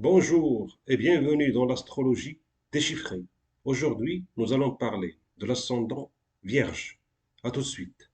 Bonjour et bienvenue dans l'astrologie déchiffrée. Aujourd'hui, nous allons parler de l'ascendant Vierge. À tout de suite.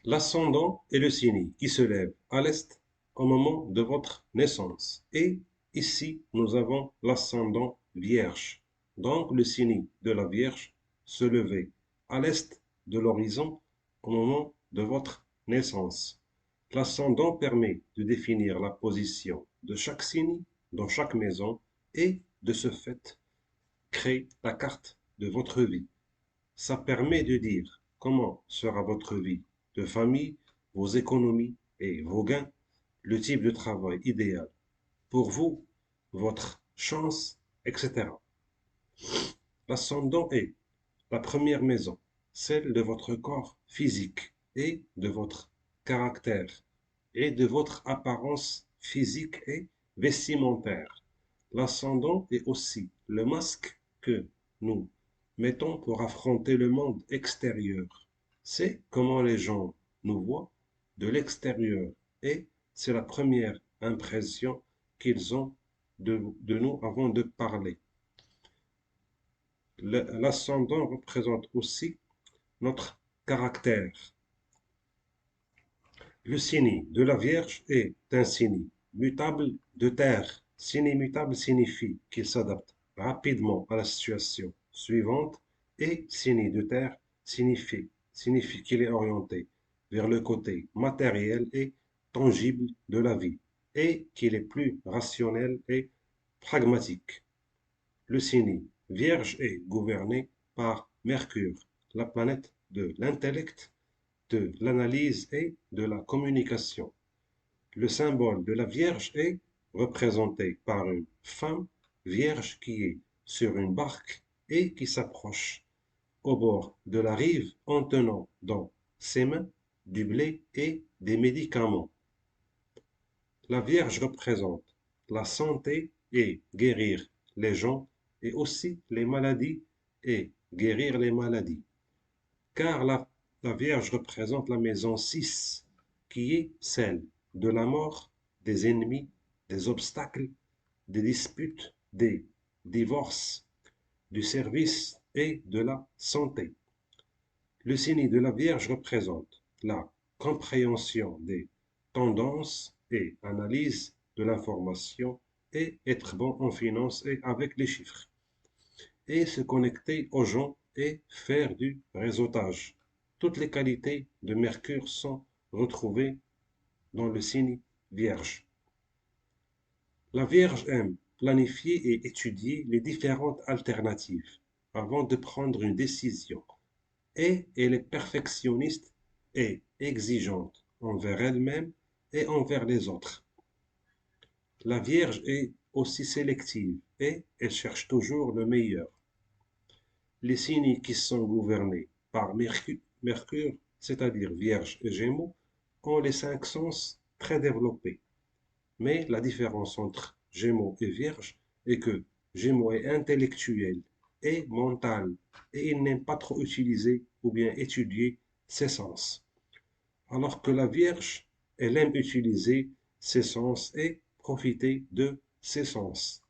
L'ascendant est le signe qui se lève à l'est au moment de votre naissance. Et ici, nous avons l'ascendant Vierge. Donc, le signe de la Vierge se levait à l'est de l'horizon au moment de votre naissance. L'ascendant permet de définir la position de chaque signe dans chaque maison et, de ce fait, créer la carte de votre vie. Ça permet de dire comment sera votre vie de famille, vos économies et vos gains, le type de travail idéal pour vous, votre chance, etc. L'ascendant est la première maison, celle de votre corps physique et de votre caractère et de votre apparence physique et vestimentaire. L'ascendant est aussi le masque que nous mettons pour affronter le monde extérieur. C'est comment les gens nous voient de l'extérieur et c'est la première impression qu'ils ont de nous avant de parler. L'ascendant représente aussi notre caractère. Le signe de la Vierge est un signe mutable de terre. Signe mutable signifie qu'il s'adapte rapidement à la situation suivante et signe de terre signifie qu'il est orienté vers le côté matériel et tangible de la vie et qu'il est plus rationnel et pragmatique. Le signe Vierge est gouverné par Mercure, la planète de l'intellect, de l'analyse et de la communication. Le symbole de la Vierge est représenté par une femme vierge qui est sur une barque et qui s'approche au bord de la rive en tenant dans ses mains du blé et des médicaments. La Vierge représente la santé et guérir les gens et aussi les maladies et guérir les maladies. Car la Vierge représente la maison 6, qui est celle de la mort, des ennemis, des obstacles, des disputes, des divorces, du service et de la santé. Le signe de la Vierge représente la compréhension des tendances et analyse de l'information et être bon en finance et avec les chiffres. Et se connecter aux gens et faire du réseautage. Toutes les qualités de Mercure sont retrouvées dans le signe Vierge. La Vierge aime planifier et étudier les différentes alternatives avant de prendre une décision. Et elle est perfectionniste et exigeante envers elle-même et envers les autres. La Vierge est aussi sélective et elle cherche toujours le meilleur. Les signes qui sont gouvernés par Mercure, c'est-à-dire Vierge et Gémeaux, ont les cinq sens très développés. Mais la différence entre Gémeaux et Vierge est que Gémeaux est intellectuel et mental et il n'aime pas trop utiliser ou bien étudier ses sens. Alors que la Vierge, elle aime utiliser ses sens et profiter de ses sens.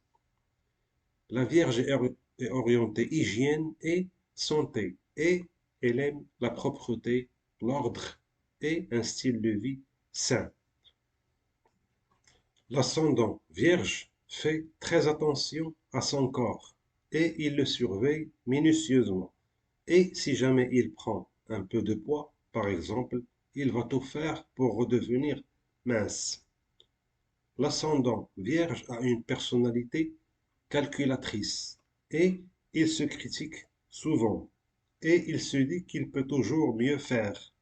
La Vierge est orientée hygiène et santé et elle aime la propreté, l'ordre et un style de vie sain. L'ascendant Vierge fait très attention à son corps et il le surveille minutieusement. Et si jamais il prend un peu de poids, par exemple, il va tout faire pour redevenir mince. L'ascendant Vierge a une personnalité calculatrice et il se critique souvent et il se dit qu'il peut toujours mieux faire.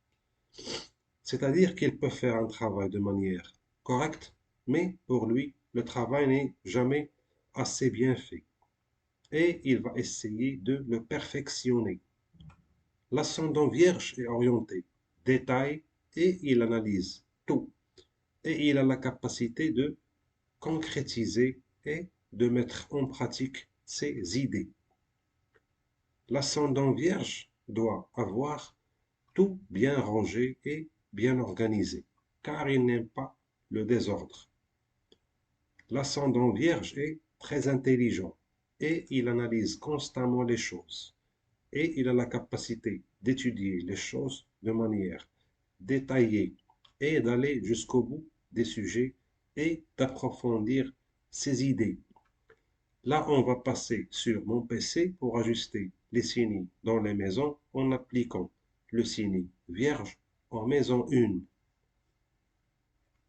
C'est-à-dire qu'il peut faire un travail de manière correcte, mais pour lui, le travail n'est jamais assez bien fait et il va essayer de le perfectionner. L'ascendant Vierge est orienté détail et il analyse tout et il a la capacité de concrétiser et de mettre en pratique ses idées. L'ascendant vierge doit avoir tout bien rangé et bien organisé, car il n'aime pas le désordre. L'ascendant vierge est très intelligent et il analyse constamment les choses. Et il a la capacité d'étudier les choses de manière détaillée et d'aller jusqu'au bout des sujets et d'approfondir ses idées. Là, on va passer sur mon PC pour ajuster les signes dans les maisons en appliquant le signe Vierge en maison 1.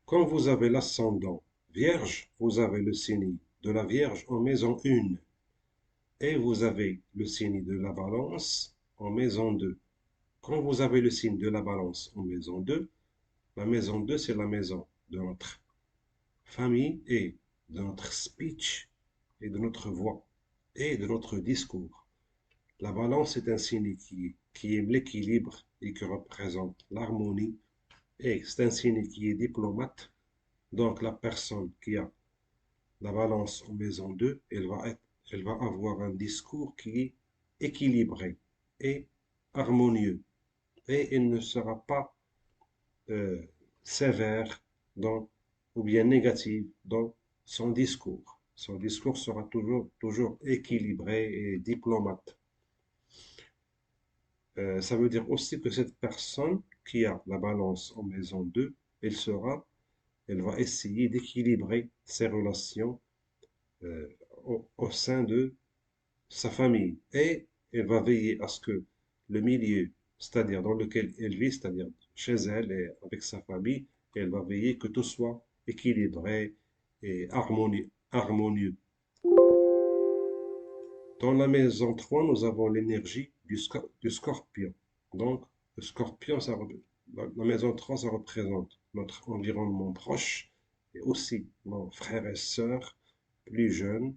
Quand vous avez l'ascendant Vierge, vous avez le signe de la Vierge en maison 1 et vous avez le signe de la Balance en maison 2. Quand vous avez le signe de la Balance en maison 2, la maison 2 c'est la maison de notre famille et de notre speech et de notre voix et de notre discours. La Balance est un signe qui aime l'équilibre et qui représente l'harmonie et c'est un signe qui est diplomate. Donc la personne qui a la Balance en maison 2, elle va avoir un discours qui est équilibré et harmonieux et elle ne sera pas euh, sévère dans, ou bien négative dans son discours. Son discours sera toujours équilibré et diplomate. Ça veut dire aussi que cette personne qui a la balance en maison 2, elle va essayer d'équilibrer ses relations euh, au sein de sa famille et elle va veiller à ce que le milieu, c'est-à-dire dans lequel elle vit, c'est-à-dire chez elle et avec sa famille, elle va veiller que tout soit équilibré et harmonieux. Dans la maison 3, nous avons l'énergie du scorpion. Donc, le scorpion, la maison 3, ça représente notre environnement proche et aussi nos frères et sœurs plus jeunes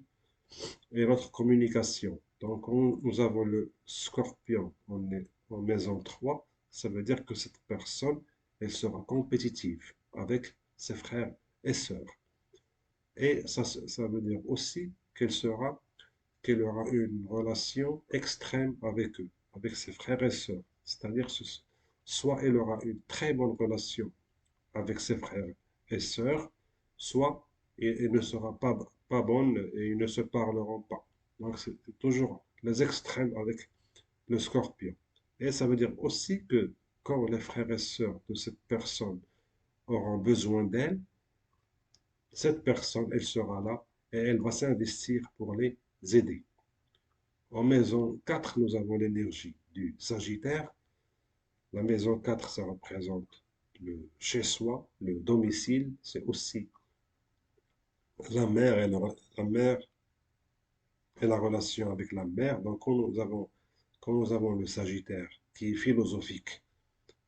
et notre communication. Donc, nous avons le scorpion en maison 3. Ça veut dire que cette personne, elle sera compétitive avec ses frères et sœurs. Et ça veut dire aussi qu'elle aura une relation extrême avec eux, avec ses frères et sœurs. C'est-à-dire, soit elle aura une très bonne relation avec ses frères et sœurs, soit elle ne sera pas bonne et ils ne se parleront pas. Donc, c'est toujours les extrêmes avec le scorpion. Et ça veut dire aussi que quand les frères et sœurs de cette personne auront besoin d'elle, cette personne, elle sera là et elle va s'investir pour les aider. En maison 4, nous avons l'énergie du Sagittaire. La maison 4, ça représente le chez-soi, le domicile. C'est aussi la mère et la relation avec la mère. Donc, quand nous avons le Sagittaire qui est philosophique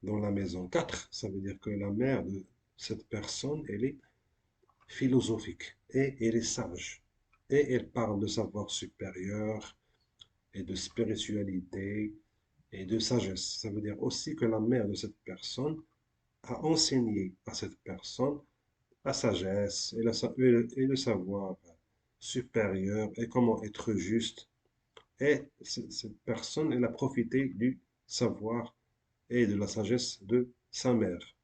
dans la maison 4, ça veut dire que la mère de cette personne, elle est philosophique et elle est sage. Et elle parle de savoir supérieur et de spiritualité et de sagesse. Ça veut dire aussi que la mère de cette personne a enseigné à cette personne la sagesse et le savoir supérieur et comment être juste. Et cette personne, elle a profité du savoir et de la sagesse de sa mère.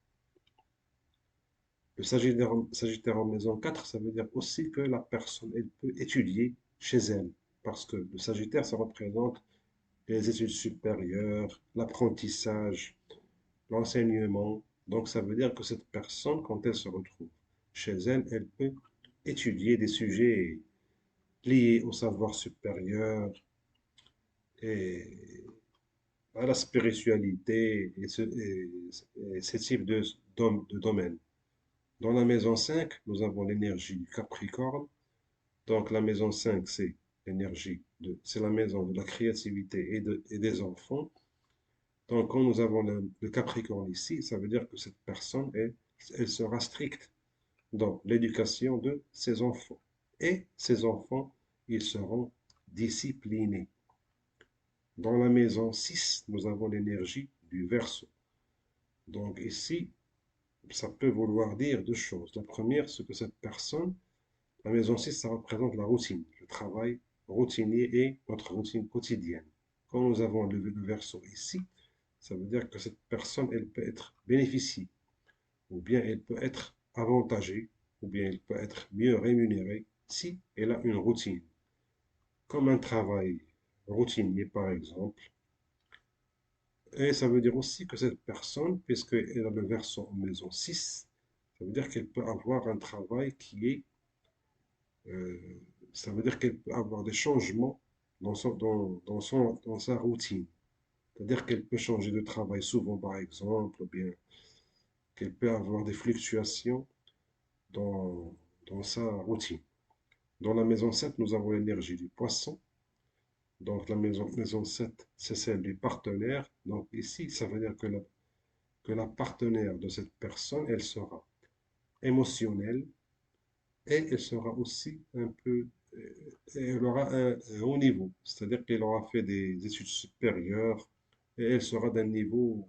Le Sagittaire en maison 4, ça veut dire aussi que la personne, elle peut étudier chez elle. Parce que le Sagittaire, ça représente les études supérieures, l'apprentissage, l'enseignement. Donc, ça veut dire que cette personne, quand elle se retrouve chez elle, elle peut étudier des sujets liés au savoir supérieur et à la spiritualité et ce type de domaine. Dans la maison 5, nous avons l'énergie du Capricorne. Donc, la maison 5, c'est la maison de la créativité et des enfants. Donc, quand nous avons le Capricorne ici, ça veut dire que cette personne, elle sera stricte dans l'éducation de ses enfants. Et ses enfants, ils seront disciplinés. Dans la maison 6, nous avons l'énergie du Verseau. Donc ici, ça peut vouloir dire deux choses. La première, c'est que cette personne, la maison 6, ça représente la routine, le travail routinier et notre routine quotidienne. quand nous avons le verso ici, ça veut dire que cette personne, elle peut être bénéficiée, ou bien elle peut être avantagée, ou bien elle peut être mieux rémunérée si elle a une routine, comme un travail routinier par exemple. Et ça veut dire aussi que cette personne, puisqu'elle a le verso en maison 6, ça veut dire qu'elle peut avoir un travail qui est, euh, ça veut dire qu'elle peut avoir des changements dans sa routine. C'est-à-dire qu'elle peut changer de travail souvent, par exemple, ou bien qu'elle peut avoir des fluctuations dans, dans sa routine. Dans la maison 7, nous avons l'énergie du poisson. Donc la maison 7, c'est celle du partenaire. Donc ici, ça veut dire que la partenaire de cette personne, elle sera émotionnelle et elle sera aussi un peu, elle aura un haut niveau. C'est-à-dire qu'elle aura fait des études supérieures et elle sera d'un niveau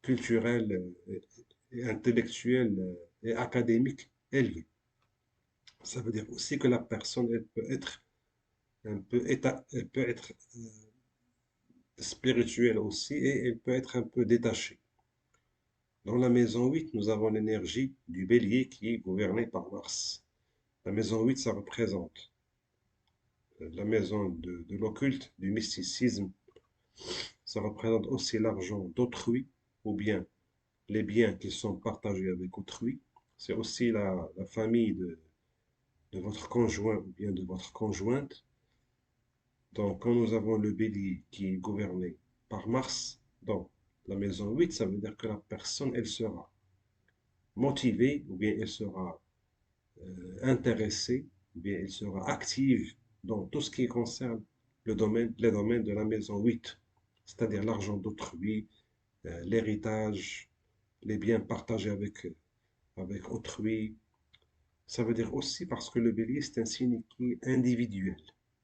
culturel et intellectuel et académique élevé. Ça veut dire aussi que la personne, elle peut être elle peut être spirituelle aussi et elle peut être un peu détachée. Dans la maison 8, nous avons l'énergie du bélier qui est gouvernée par Mars. La maison 8, ça représente la maison de l'occulte, du mysticisme. Ça représente aussi l'argent d'autrui ou bien les biens qui sont partagés avec autrui. C'est aussi la famille de votre conjoint ou bien de votre conjointe. Donc, quand nous avons le bélier qui est gouverné par Mars, dans la maison 8, ça veut dire que la personne, elle sera motivée ou bien elle sera intéressée ou bien elle sera active dans tout ce qui concerne les domaines de la maison 8, c'est-à-dire l'argent d'autrui, l'héritage, les biens partagés avec autrui. Ça veut dire aussi parce que le bélier, c'est un signe qui est individuel.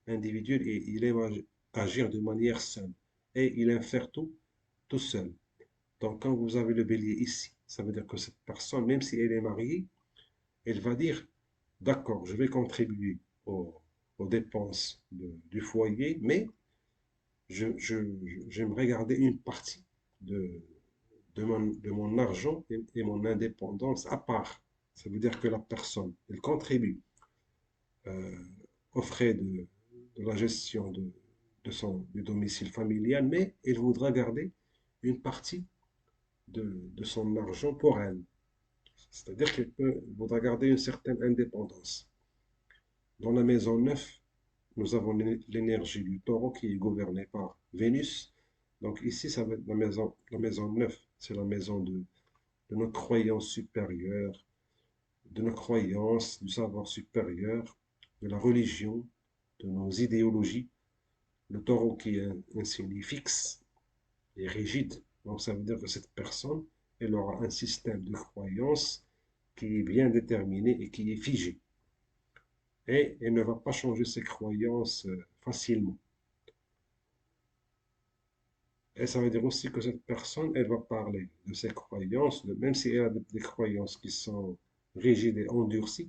Individuel et il aime agir de manière seule. Et il aime faire tout seul. Donc quand vous avez le bélier ici, ça veut dire que cette personne, même si elle est mariée, elle va dire, d'accord, je vais contribuer aux dépenses du foyer, mais j'aimerais garder une partie de, de mon argent et mon indépendance à part. Ça veut dire que la personne, elle contribue euh, aux frais de la gestion du domicile familial, mais elle voudra garder une partie de son argent pour elle. C'est-à-dire voudra garder une certaine indépendance. Dans la maison 9, nous avons l'énergie du taureau qui est gouvernée par Vénus. Donc ici, ça va être la maison 9, c'est la maison de nos croyances supérieures, de nos croyances, du savoir supérieur, de la religion, de nos idéologies. Le taureau qui est un signe fixe et rigide. Donc ça veut dire que cette personne, elle aura un système de croyances qui est bien déterminé et qui est figé. Et elle ne va pas changer ses croyances facilement. Et ça veut dire aussi que cette personne, elle va parler de ses croyances, même si elle a des croyances qui sont rigides et endurcies,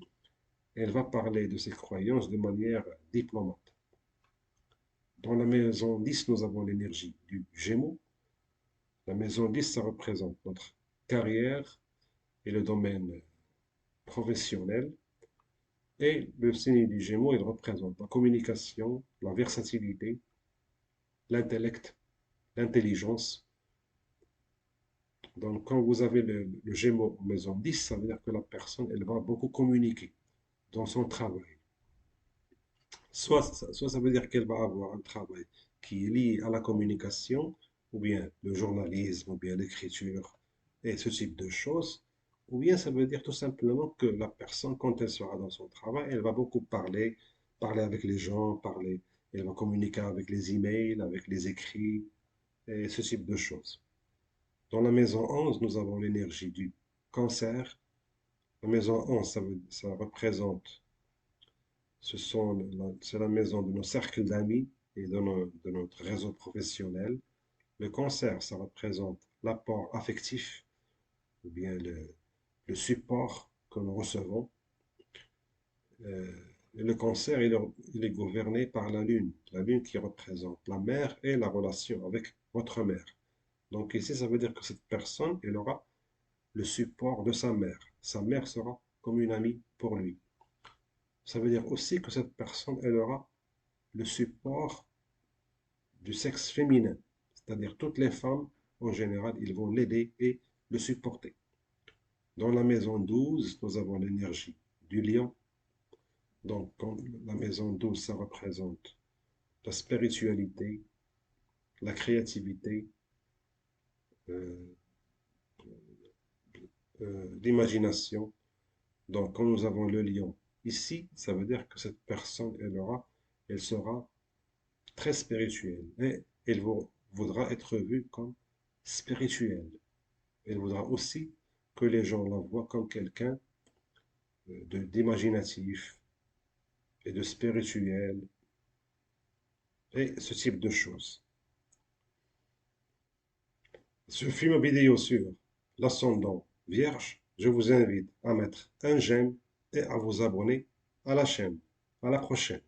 elle va parler de ses croyances de manière diplomate. Dans la maison 10, nous avons l'énergie du Gémeaux. La maison 10, ça représente notre carrière et le domaine professionnel. Et le signe du Gémeaux, il représente la communication, la versatilité, l'intellect, l'intelligence. Donc, quand vous avez le Gémeaux en maison 10, ça veut dire que la personne, elle va beaucoup communiquer dans son travail. Soit ça veut dire qu'elle va avoir un travail qui est lié à la communication, ou bien le journalisme, ou bien l'écriture, et ce type de choses. Ou bien ça veut dire tout simplement que la personne, quand elle sera dans son travail, elle va beaucoup parler, parler avec les gens, parler, elle va communiquer avec les emails, avec les écrits, et ce type de choses. Dans la maison 11, nous avons l'énergie du cancer. La maison 11, ça représente c'est la maison de nos cercles d'amis et de notre réseau professionnel. Le cancer, ça représente l'apport affectif ou bien le support que nous recevons. Euh, Et le cancer, il est gouverné par la lune qui représente la mère et la relation avec votre mère. Donc ici, ça veut dire que cette personne, elle aura le support de sa mère. Sa mère sera comme une amie pour lui. Ça veut dire aussi que cette personne, elle aura le support du sexe féminin. C'est-à-dire toutes les femmes, en général, ils vont l'aider et le supporter. Dans la maison 12, nous avons l'énergie du lion. Donc, la maison 12, ça représente la spiritualité, la créativité, euh, l'imagination. Donc, quand nous avons le lion ici, ça veut dire que cette personne, elle sera très spirituelle et elle voudra être vue comme spirituelle. Elle voudra aussi que les gens la voient comme quelqu'un d'imaginatif et de spirituel et ce type de choses. Ce film vidéo sur l'ascendant vierge, je vous invite à mettre un j'aime et à vous abonner à la chaîne. À la prochaine.